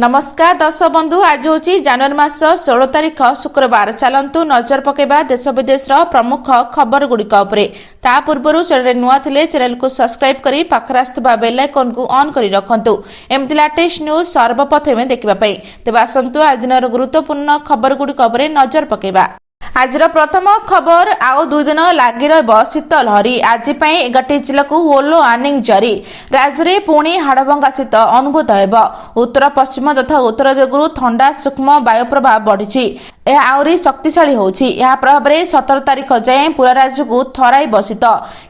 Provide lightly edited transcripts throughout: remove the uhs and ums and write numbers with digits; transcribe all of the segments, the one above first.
नमस्कार दर्शक बंधु आज हूँ जनवरी मास 16 तारिख शुक्रवार। चलतु नजर पकेबा देश विदेश प्रमुख खबर गुड़िक ता पूर्व चैनल नुआ थिले चैनल को सब्सक्राइब करी पाखरे आसुवा बेल आइकन को ऑन करी रखंतु एमती लेटेस्ट न्यूज सर्वप्रथमे देखिबा पई। तेबे आसंतु आज दिनर गुरुत्वपूर्ण खबर गुड़िक नजर पकेबा। आजर प्रथम खबर आउ 2 दिन लगी शीत लहरी। आज 11 जिला को येलो वार्निंग जारी। राज्य में पुणी हाड़भंगा शीत अनुभूत हो। उत्तर पश्चिम तथा उत्तर दिगरू ठंडा सूक्ष्म वायु प्रभाव बढ़ी आहरी शक्तिशाली होछि। यह प्रभाव में 17 तारिख जाए पूरा राज्य को थराई बसित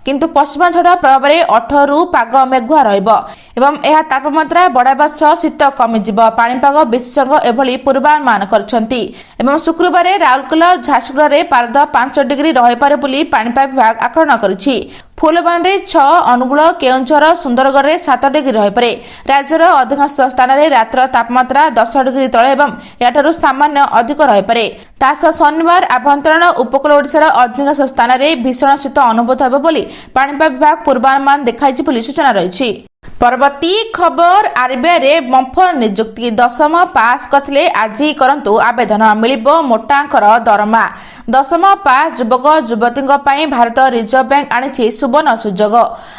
किंतु पश्चिमा झड़ प्रभाव में 18 रु पाग मेघुआ एवं यह तापमात्रा बढ़ावा सह शीत कमिजिब। पाणीपाग विशेषज्ञ एभली पूर्वानुमान करछंती एवं शुक्रवार राउरकेला झारसुगुड़ा रे पारद 5 डिग्री रहीपारे बोली पाणीपाग विभाग आकलन करिछि। फुलबाणी 6, अनुगुल, केउंझर, सुंदरगढ़ में 7 डिग्री रहीपे। राज्यर अधिकांश स्थान में रात्र तापमात्रा 10 डिग्री तले एवं याठारु सामान्य अधिक रहीपे। तासह शनिवार आभ्यंतरण उपकूल ओडिशार अधिकांश स्थान में भीषण शीत अनुभूत हो बोली पाणीपाग विभाग पूर्वानुमान देखाइछि बोली सूचना रही। परवर्ती खबर आरबीआई रे बंपर नियुक्ति 10th पास करथिले आज ही करंतु आवेदन मिलिबो मोटांकर दरमा। 10th पास युवक युवती भारत रिजर्व बैंक आनी सुवर्ण सुजोग।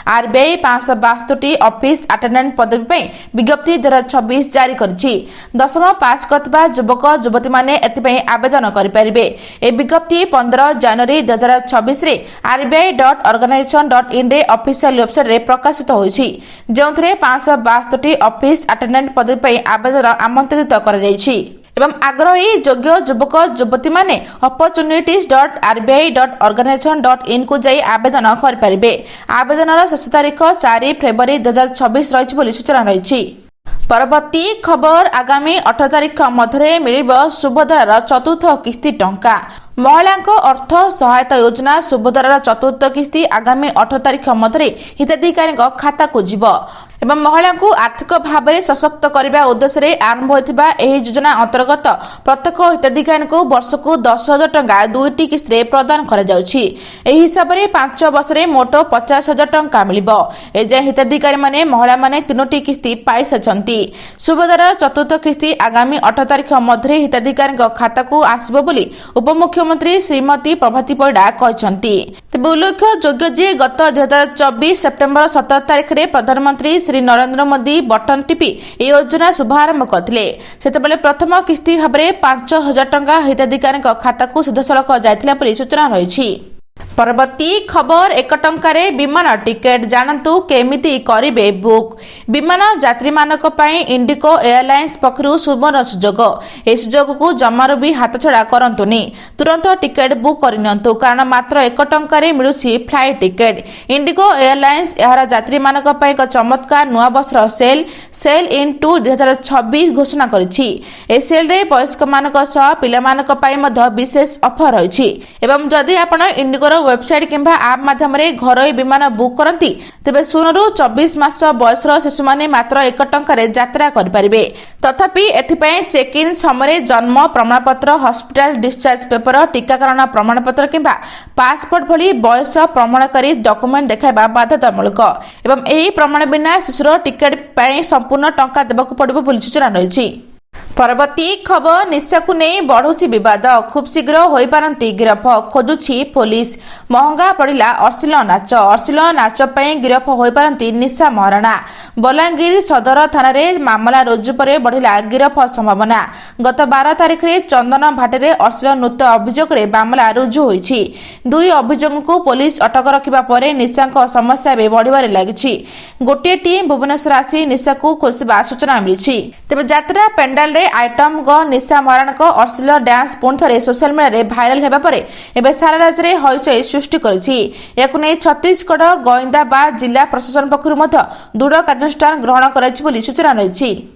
आरबीआई 562 ऑफिस अटेंडेंट पदवी पे विज्ञप्ति 2026 जारी करछि। 10th पास करथिबा युवक युवती माने एथिपई आवेदन करि परिबे। ए विज्ञप्ति 15 जनवरी 2026 रे rbi.organization.in रे ऑफिशियल वेबसाइट रे प्रकाशित होइछि। जो 562 ऑफिस अटेंडेंट पदवी पे आवेदन आमंत्रित कर एवं आग्रही योग्य युवक युवती माने opportunities.rbi.organization.in को जाई आवेदन कर परिबे। आवेदनर शेष तारीख 4 फरवरी 2026 रही बोली सूचना रही। परवर्ती खबर आगामी 18 तारिख मध्य मिलिबो सुभद्रार चतुर्थ किस्ती टंका। महिला अर्थ सहायता योजना सुभद्रार चतुर्थ किस्ती आगामी 18 तारिख मध्य हिताधिकारी खाता को जीव एवं महिला को आर्थिक भाव में सशक्त करने उद्देश्य आरंभ होता योजना अंतर्गत प्रत्येक हिताधिकारी को वर्ष को 10,000 टंका 2टी किस्ती प्रदान कर हिसाब से 5 वर्ष में मोट 50,000 टंका मिल। एजाए हिताधिकारी माने महिला माने 3टी किस्ती पाई सारी। सुभद्रार चतुर्थ किस्ती आगामी 18 तारिख मध्य हिताधिकारी खाता को आसब बोली उपमुख्यमंत्री श्रीमती प्रभाती परिडा कहते। तेज उल्लेखयोग्य जे गत 2024 सेप्टेम्बर 17 तारिख में प्रधानमंत्री श्री नरेंद्र मोदी बटन टिपि ए योजना शुभारंभ करथिले। सेतेबेले प्रथम किस्ती भाव में 5,000 टंका हिताधिकारी खाता को सीधासलख जाइथिला परि सूचना रही। परवर्ती खबर 1 टंकारे विमान टिकेट जानतु केमिति करिवे बुक। विमान यात्री मानक पई इंडिगो एयरलाइंस पखरु सुवर्ण सुजोग। ए सुजोग को जमारू भी हाथ छड़ा करंतुनी। तुरंत टिकेट बुक करिनंतु कारण मात्र 1 टंकारे मिलुछि फ्लाइट टिकेट। इंडिगो एयरलाइंस यार यात्री मानक पई एक चमत्कार नुआ बसर सेल इन टू 2026 घोषणा करिछि। ए सेल रे वयस्क मानक सह पिला मानक पई मध्य विशेष ऑफर रहिछि एवं जदि आपण इंडिगोर वेबसाइट किंबा आप माध्यम घर विमान बुक करती तेबे 16 रु 24 मास बयसर शिशु माने मात्र 1 टंकारे यात्रा करिपारिबे। तथापि एथिपई चेक इन समय जन्म प्रमाणपत्र, हॉस्पिटल डिस्चार्ज पेपर, टीकाकरण प्रमाणपत्र किंबा पासपोर्ट भली बयस प्रमाणकारी डॉक्यूमेंट देखाइबा बाध्यतामूलक एवं एही प्रमाण बिना शिशुर टिकेट पई संपूर्ण टंका देबाकू पड़िबो बोली सूचना रही। परवर्ती खबर निशा को नहीं बढ़ुची विवाद खूब शीघ्र हो पारती गिरफ खोजुची पुलिस। महंगा पड़ा अश्लील नाच गिरफ हो पारती निशा महाराणा। बलांगीर सदर थाना मामला रुजु पर बढ़ला गिरफ संभावना। गत 12 तारिख में चंदन भाटे अश्लील नृत्य अभियोग मामला रुजु होईछि। 2 अभियोग को पुलिस अटक रखा पर निशा समस्या भी बढ़िबार लगी। गोटे टीम भुवनेश्वर आसी निशा को खोजिबा सूचना मिली। तेज यात्रा पेंडाल आइटम निशा महाराणा अश्लील डांस पुणी थे सोशल मीडिया भाइराल होगा पर एवं सारा राज्य में हईचई सृष्टि कर छत्तीसगढ़ गोइंदा बा जिला प्रशासन पक्षर दृढ़ कार्यानुष्ठान ग्रहण कर सूचना रही।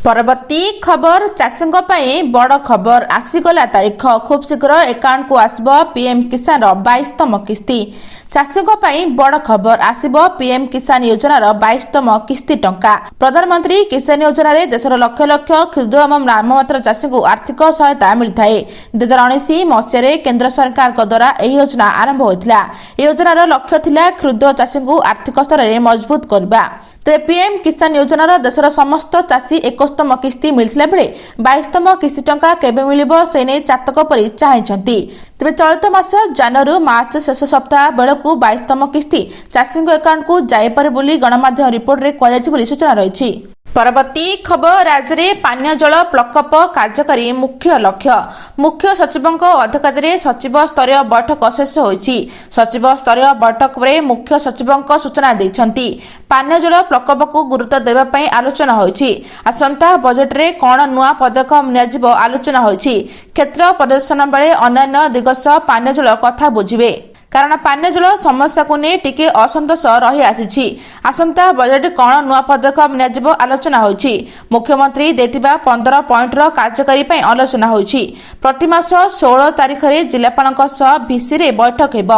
परवर्ती खबर चाषीों बड़ खबर आसीगला तारीख खूब शीघ्र एकाउंट को आसब पीएम किसान 22तम किस्ती। ଚାଷୀଙ୍କ ପାଇଁ ବଡ଼ ଖବର ଆସିବ ପିଏମ୍ କିଷାନ ଯୋଜନାର 22ତମ କିସ୍ତି ଟଙ୍କା। ପ୍ରଧାନମନ୍ତ୍ରୀ କିଷାନ ଯୋଜନାରେ ଦେଶର ଲକ୍ଷ ଲକ୍ଷ କ୍ଷୁଦ୍ର ଏବଂ ନାମମାତ୍ର ଚାଷୀଙ୍କୁ ଆର୍ଥିକ ସହାୟତା ମିଳିଥାଏ। 2019 ମସିହାରେ କେନ୍ଦ୍ର ସରକାରଙ୍କ ଦ୍ୱାରା ଏହି ଯୋଜନା ଆରମ୍ଭ ହୋଇଥିଲା। ଏହି ଯୋଜନାର ଲକ୍ଷ୍ୟ ଥିଲା କ୍ଷୁଦ୍ର ଚାଷୀଙ୍କୁ ଆର୍ଥିକ ସ୍ତରରେ ମଜବୁତ କରିବା। ତେବେ ପିଏମ୍ କିଷାନ ଯୋଜନାର ଦେଶର ସମସ୍ତ ଚାଷୀ 21ତମ କିସ୍ତି ମିଳିଥିଲା ବେଳେ 22ତମ କିସ୍ତି ଟଙ୍କା କେବେ ମିଳିବ ସେ ନେଇ ଚାତକ ପରି ଚାହିଁଛନ୍ତି। ତେବେ ଚଳିତ ମାସ ଜାନୁଆରୀ ମାର୍ଚ୍ଚ ଶେଷ ସପ୍ତାହ ବେଳକୁ 22ତମ କିସ୍ତି ଚାଷୀଙ୍କ ଆକାଉଣ୍ଟକୁ ଯାଇପାରେ ବୋଲି ଗଣମାଧ୍ୟମ ରିପୋର୍ଟରେ କୁହାଯାଇଛି ବୋଲି ସୂଚନା ରହିଛି। ପରବର୍ତ୍ତୀ ଖବର ରାଜ୍ୟରେ ପାନୀୟ ଜଳ ପ୍ରକଳ୍ପ କାର୍ଯ୍ୟକାରୀ ମୁଖ୍ୟ ଲକ୍ଷ୍ୟ। ମୁଖ୍ୟ ସଚିବଙ୍କ ଅଧ୍ୟକ୍ଷତାରେ ସଚିବ ସ୍ତରୀୟ ବୈଠକ ଶେଷ ହୋଇଛି। ସଚିବ ସ୍ତରୀୟ ବୈଠକରେ ମୁଖ୍ୟ ସଚିବଙ୍କ ସୂଚନା ଦେଇଛନ୍ତି। ପାନୀୟ ଜଳ ପ୍ରକଳ୍ପକୁ ଗୁରୁତ୍ୱ ଦେବା ପାଇଁ ଆଲୋଚନା ହୋଇଛି। ଆସନ୍ତା ବଜେଟରେ କ'ଣ ନୂଆ ପଦକ୍ଷେପ ନିଆଯିବ ଆଲୋଚନା ହୋଇଛି। କ୍ଷେତ୍ର ପ୍ରଦର୍ଶନ ବେଳେ ଅନ୍ୟାନ୍ୟ ଦିଗ ସହ ପାନୀୟ ଜଳ କଥା ବୁଝିବେ। କାରଣ ପାନୀୟ ଜଳ ସମସ୍ୟାକୁ ନେଇ ଟିକେ ଅସନ୍ତୋଷ ରହି ଆସିଛି। ଆସନ୍ତା ବଜେଟ୍ କ'ଣ ନୂଆ ପଦକ୍ଷେପ ନିଆଯିବ ଆଲୋଚନା ହୋଇଛି। ମୁଖ୍ୟମନ୍ତ୍ରୀ ଦେଇଥିବା 15 ପଏଣ୍ଟର କାର୍ଯ୍ୟକାରୀ ପାଇଁ ଆଲୋଚନା ହୋଇଛି। ପ୍ରତି ମାସ 16 ତାରିଖରେ ଜିଲ୍ଲାପାଳଙ୍କ ସହ ଭିସିରେ ବୈଠକ ହେବ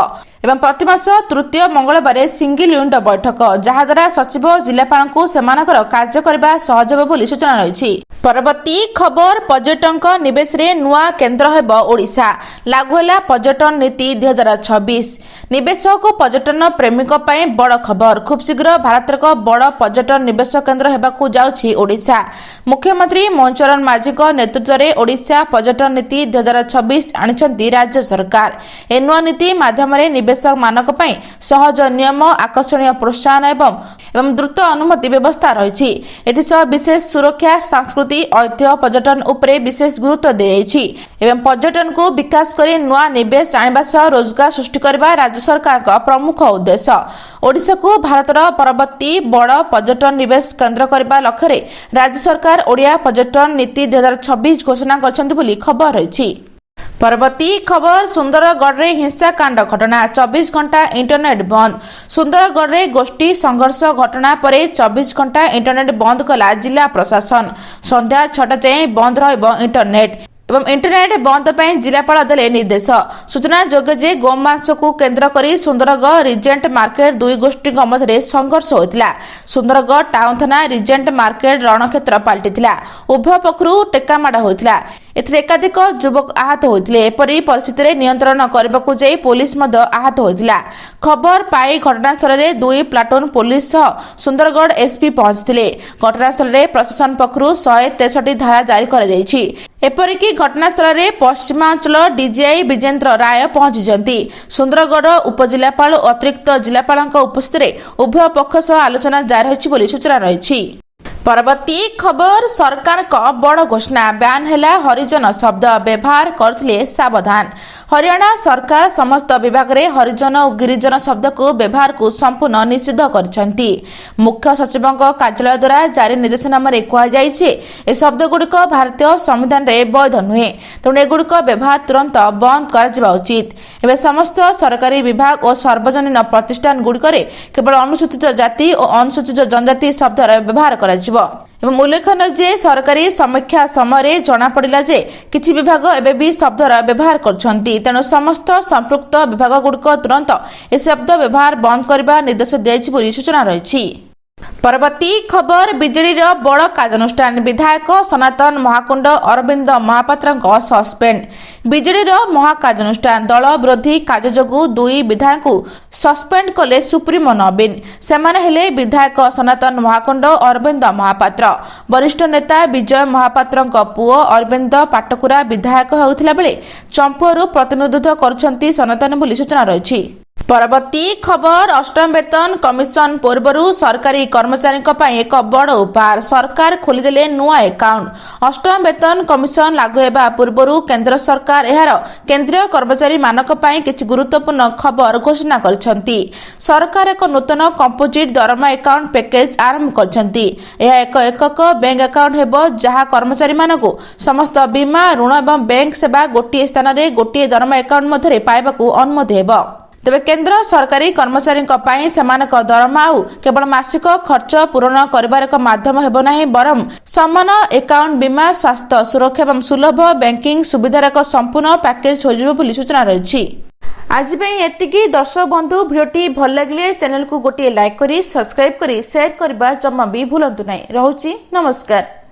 ଏବଂ ପ୍ରତି ମାସ ତୃତୀୟ ମଙ୍ଗଳବାର ସିଙ୍ଗଲ ୱିଣ୍ଡୋ ବୈଠକ, ଯାହାଦ୍ୱାରା ସଚିବ ଜିଲ୍ଲାପାଳଙ୍କୁ ସେମାନଙ୍କର କାର୍ଯ୍ୟ କରିବା ସହଜ ହେବ ବୋଲି ସୂଚନା ରହିଛି। ପରବର୍ତ୍ତୀ ଖବର ପର୍ଯ୍ୟଟକଙ୍କ ନିବେଶରେ ନୂଆ କେନ୍ଦ୍ର ହେବ ଓଡ଼ିଶା। ଲାଗୁ ହେଲା ପର୍ଯ୍ୟଟନ ନୀତି 2026। ନିବେଶକ ଓ ପର୍ଯ୍ୟଟନ ପ୍ରେମୀଙ୍କ ପାଇଁ ବଡ଼ ଖବର। ଖୁବ୍ ଶୀଘ୍ର ଭାରତର ଏକ ବଡ଼ ପର୍ଯ୍ୟଟନ ନିବେଶ କେନ୍ଦ୍ର ହେବାକୁ ଯାଉଛି ଓଡ଼ିଶା। ମୁଖ୍ୟମନ୍ତ୍ରୀ ମୋହନ ଚରଣ ମାଝୀଙ୍କ ନେତୃତ୍ୱରେ ଓଡ଼ିଶା ପର୍ଯ୍ୟଟନ ନୀତି 2026 ଆଣିଛନ୍ତି ରାଜ୍ୟ ସରକାର। ଏ ନୂଆ ନୀତି ମାଧ୍ୟମରେ ନିବେଶକମାନଙ୍କ ପାଇଁ ସହଜ ନିୟମ, ଆକର୍ଷଣୀୟ ପ୍ରୋତ୍ସାହନ ଏବଂ ଦ୍ରୁତ ଅନୁମତି ବ୍ୟବସ୍ଥା ରହିଛି। ଏଥିସହ ବିଶେଷ ସୁରକ୍ଷା, ସଂସ୍କୃତି, ଐତିହ୍ୟ, ପର୍ଯ୍ୟଟନ ଉପରେ ବିଶେଷ ଗୁରୁତ୍ୱ ଦିଆଯାଇଛି ଏବଂ ପର୍ଯ୍ୟଟନକୁ ବିକାଶ କରି ନୂଆ ନିବେଶ ଆଣିବା ସହ ରୋଜଗାର ସୃଷ୍ଟି କରିବା ରାଜ୍ୟ ସରକାରଙ୍କ ପ୍ରମୁଖ ଉଦ୍ଦେଶ୍ୟ। ଓଡ଼ିଶାକୁ ଭାରତର ପରବର୍ତ୍ତୀ ବଡ଼ ପର୍ଯ୍ୟଟନ ନିବେଶ କେନ୍ଦ୍ର କରିବା ଲକ୍ଷ୍ୟରେ ରାଜ୍ୟ ସରକାର ଓଡ଼ିଆ ପର୍ଯ୍ୟଟନ ନୀତି 2026 ଘୋଷଣା କରିଛନ୍ତି ବୋଲି ଖବର ରହିଛି। ପରବର୍ତ୍ତୀ ଖବର ସୁନ୍ଦରଗଡ଼ରେ ହିଂସାକାଣ୍ଡ ଘଟଣା, 24 ଘଣ୍ଟା ଇଣ୍ଟରନେଟ୍ ବନ୍ଦ। ସୁନ୍ଦରଗଡ଼ରେ ଗୋଷ୍ଠୀ ସଂଘର୍ଷ ଘଟଣା ପରେ 24 ଘଣ୍ଟା ଇଣ୍ଟରନେଟ୍ ବନ୍ଦ କଲା ଜିଲ୍ଲା ପ୍ରଶାସନ। ସନ୍ଧ୍ୟା 6ଟା ଯାଏଁ ବନ୍ଦ ରହିବ ଇଣ୍ଟରନେଟ୍ ଏବଂ ଇଣ୍ଟରନେଟ୍ ବନ୍ଦ ପାଇଁ ଜିଲ୍ଲାପାଳ ଦେଲେ ନିର୍ଦ୍ଦେଶ। ସୂଚନାଯୋଗ୍ୟ ଯେ ଗୋମାଂସକୁ କେନ୍ଦ୍ର କରି ସୁନ୍ଦରଗଡ଼ ରିଜେଣ୍ଟ ମାର୍କେଟ ଦୁଇ ଗୋଷ୍ଠୀଙ୍କ ମଧ୍ୟରେ ସଂଘର୍ଷ ହୋଇଥିଲା। ସୁନ୍ଦରଗଡ଼ ଟାଉନ ଥାନା ରିଜେଣ୍ଟ ମାର୍କେଟ ରଣକ୍ଷେତ୍ର ପାଲଟିଥିଲା। ଉଭୟ ପକ୍ଷରୁ ଟେକାମାଡ଼ ହୋଇଥିଲା। ଏଥିରେ ଏକାଧିକ ଯୁବକ ଆହତ ହୋଇଥିଲେ। ଏପରି ପରିସ୍ଥିତିରେ ନିୟନ୍ତ୍ରଣ କରିବାକୁ ଯାଇ ପୋଲିସ ମଧ୍ୟ ଆହତ ହୋଇଥିଲା। ଖବର ପାଇ ଘଟଣାସ୍ଥଳରେ 2 ପ୍ଲାଟୁନ ପୋଲିସ ସହ ସୁନ୍ଦରଗଡ଼ ଏସ୍ପି ପହଞ୍ଚିଥିଲେ। ଘଟଣାସ୍ଥଳରେ ପ୍ରଶାସନ ପକ୍ଷରୁ 163 ଧାରା ଜାରି କରାଯାଇଛି। ଏପରିକି ଘଟଣାସ୍ଥଳରେ ପଶ୍ଚିମାଞ୍ଚଳ ଡିଜିଆଇ ବିଜେନ୍ଦ୍ର ରାୟ ପହଞ୍ଚିଛନ୍ତି। ସୁନ୍ଦରଗଡ଼ ଉପଜିଲ୍ଲାପାଳ ଓ ଅତିରିକ୍ତ ଜିଲ୍ଲାପାଳଙ୍କ ଉପସ୍ଥିତିରେ ଉଭୟ ପକ୍ଷ ସହ ଆଲୋଚନା ଜାରି ରହିଛି ବୋଲି ସୂଚନା ରହିଛି। ପରବର୍ତ୍ତୀ ଖବର ସରକାରଙ୍କ ବଡ଼ ଘୋଷଣା, ବ୍ୟାନ୍ ହେଲା ହରିଜନ ଶବ୍ଦ ବ୍ୟବହାର କରୁଥିଲେ ସାବଧାନ। ହରିୟାଣା ସରକାର ସମସ୍ତ ବିଭାଗରେ ହରିଜନ ଓ ଗିରିଜନ ଶବ୍ଦକୁ ବ୍ୟବହାରକୁ ସମ୍ପୂର୍ଣ୍ଣ ନିଷିଦ୍ଧ କରିଛନ୍ତି। ମୁଖ୍ୟ ସଚିବଙ୍କ କାର୍ଯ୍ୟାଳୟ ଦ୍ୱାରା ଜାରି ନିର୍ଦ୍ଦେଶନାମାରେ କୁହାଯାଇଛି ଯେ ଏ ଶବ୍ଦଗୁଡ଼ିକ ଭାରତୀୟ ସମ୍ବିଧାନରେ ବୈଧ ନୁହେଁ, ତେଣୁ ଏଗୁଡ଼ିକ ବ୍ୟବହାର ତୁରନ୍ତ ବନ୍ଦ କରାଯିବା ଉଚିତ। ଏବେ ସମସ୍ତ ସରକାରୀ ବିଭାଗ ଓ ସାର୍ବଜନୀନ ପ୍ରତିଷ୍ଠାନଗୁଡ଼ିକରେ କେବଳ ଅନୁସୂଚିତ ଜାତି ଓ ଅନୁସୂଚିତ ଜନଜାତି ଶବ୍ଦର ବ୍ୟବହାର କରାଯିବ। ଏବଂ ଉଲ୍ଲେଖନୀୟ ଯେ ସରକାରୀ ସମୀକ୍ଷା ସମୟରେ ଜଣାପଡ଼ିଲା ଯେ କିଛି ବିଭାଗ ଏବେ ବି ଶବ୍ଦର ବ୍ୟବହାର କରୁଛନ୍ତି। ତେଣୁ ସମସ୍ତ ସମ୍ପୃକ୍ତ ବିଭାଗଗୁଡ଼ିକ ତୁରନ୍ତ ଏ ଶବ୍ଦ ବ୍ୟବହାର ବନ୍ଦ କରିବା ନିର୍ଦ୍ଦେଶ ଦିଆଯାଇଛି ବୋଲି ସୂଚନା ରହିଛି। ପରବର୍ତ୍ତୀ ଖବର ବିଜେଡିର ବଡ଼ କାର୍ଯ୍ୟାନୁଷ୍ଠାନ, ବିଧାୟକ ସନାତନ ମହାକୁଣ୍ଡ ଅରବିନ୍ଦ ମହାପାତ୍ରଙ୍କ ସସ୍ପେଣ୍ଡ। ବିଜେଡିର ମହାକାର୍ଯ୍ୟାନୁଷ୍ଠାନ, ଦଳ ବିରୋଧୀ କାର୍ଯ୍ୟ ଯୋଗୁଁ 2 ବିଧାୟକଙ୍କୁ ସସ୍ପେଣ୍ଡ କଲେ ସୁପ୍ରିମୋ ନବୀନ। ସେମାନେ ହେଲେ ବିଧାୟକ ସନାତନ ମହାକୁଣ୍ଡ ଓ ଅରବିନ୍ଦ ମହାପାତ୍ର। ବରିଷ୍ଠ ନେତା ବିଜୟ ମହାପାତ୍ରଙ୍କ ପୁଅ ଅରବିନ୍ଦ ପାଟକୁରା ବିଧାୟକ ହେଉଥିଲା ବେଳେ ଚମ୍ପୁଆରୁ ପ୍ରତିନିଧିତ୍ୱ କରୁଛନ୍ତି ସନାତନ ବୋଲି ସୂଚନା ରହିଛି। ପରବର୍ତ୍ତୀ ଖବର ଅଷ୍ଟମ ବେତନ କମିଶନ ପୂର୍ବରୁ ସରକାରୀ କର୍ମଚାରୀଙ୍କ ପାଇଁ ଏକ ବଡ଼ ଉପହାର, ସରକାର ଖୋଲିଦେଲେ ନୂଆ ଆକାଉଣ୍ଟ। ଅଷ୍ଟମ ବେତନ କମିଶନ ଲାଗୁ ହେବା ପୂର୍ବରୁ କେନ୍ଦ୍ର ସରକାର ଏହାର କେନ୍ଦ୍ରୀୟ କର୍ମଚାରୀମାନଙ୍କ ପାଇଁ କିଛି ଗୁରୁତ୍ୱପୂର୍ଣ୍ଣ ଖବର ଘୋଷଣା କରିଛନ୍ତି। ସରକାର ଏକ ନୂତନ କମ୍ପୋଜିଟ୍ ଦରମା ଆକାଉଣ୍ଟ ପ୍ୟାକେଜ ଆରମ୍ଭ କରିଛନ୍ତି। ଏହା ଏକ ଏକକ ବ୍ୟାଙ୍କ ଆକାଉଣ୍ଟ ହେବ, ଯାହା କର୍ମଚାରୀମାନଙ୍କୁ ସମସ୍ତ ବୀମା, ଋଣ ଏବଂ ବ୍ୟାଙ୍କ ସେବା ଗୋଟିଏ ସ୍ଥାନରେ ଗୋଟିଏ ଦରମା ଆକାଉଣ୍ଟ ମଧ୍ୟରେ ପାଇବାକୁ ଅନୁମତି ହେବ। ତେବେ କେନ୍ଦ୍ର ସରକାରୀ କର୍ମଚାରୀଙ୍କ ପାଇଁ ସେମାନଙ୍କ ଦରମା ଆଉ କେବଳ ମାସିକ ଖର୍ଚ୍ଚ ପୂରଣ କରିବାର ଏକ ମାଧ୍ୟମ ହେବ ନାହିଁ, ବରଂ ସମାନ ଆକାଉଣ୍ଟ, ବୀମା, ସ୍ୱାସ୍ଥ୍ୟ ସୁରକ୍ଷା ଏବଂ ସୁଲଭ ବ୍ୟାଙ୍କିଂ ସୁବିଧାର ଏକ ସମ୍ପୂର୍ଣ୍ଣ ପ୍ୟାକେଜ ହୋଇଯିବ ବୋଲି ସୂଚନା ରହିଛି। आज एतिकी दर्शक बंधु भिडियोटी भल लगे चैनल को गोटे लाइक करी सब्सक्राइब करी शेयर करने जमा भी भूलु ना। रहुची नमस्कार।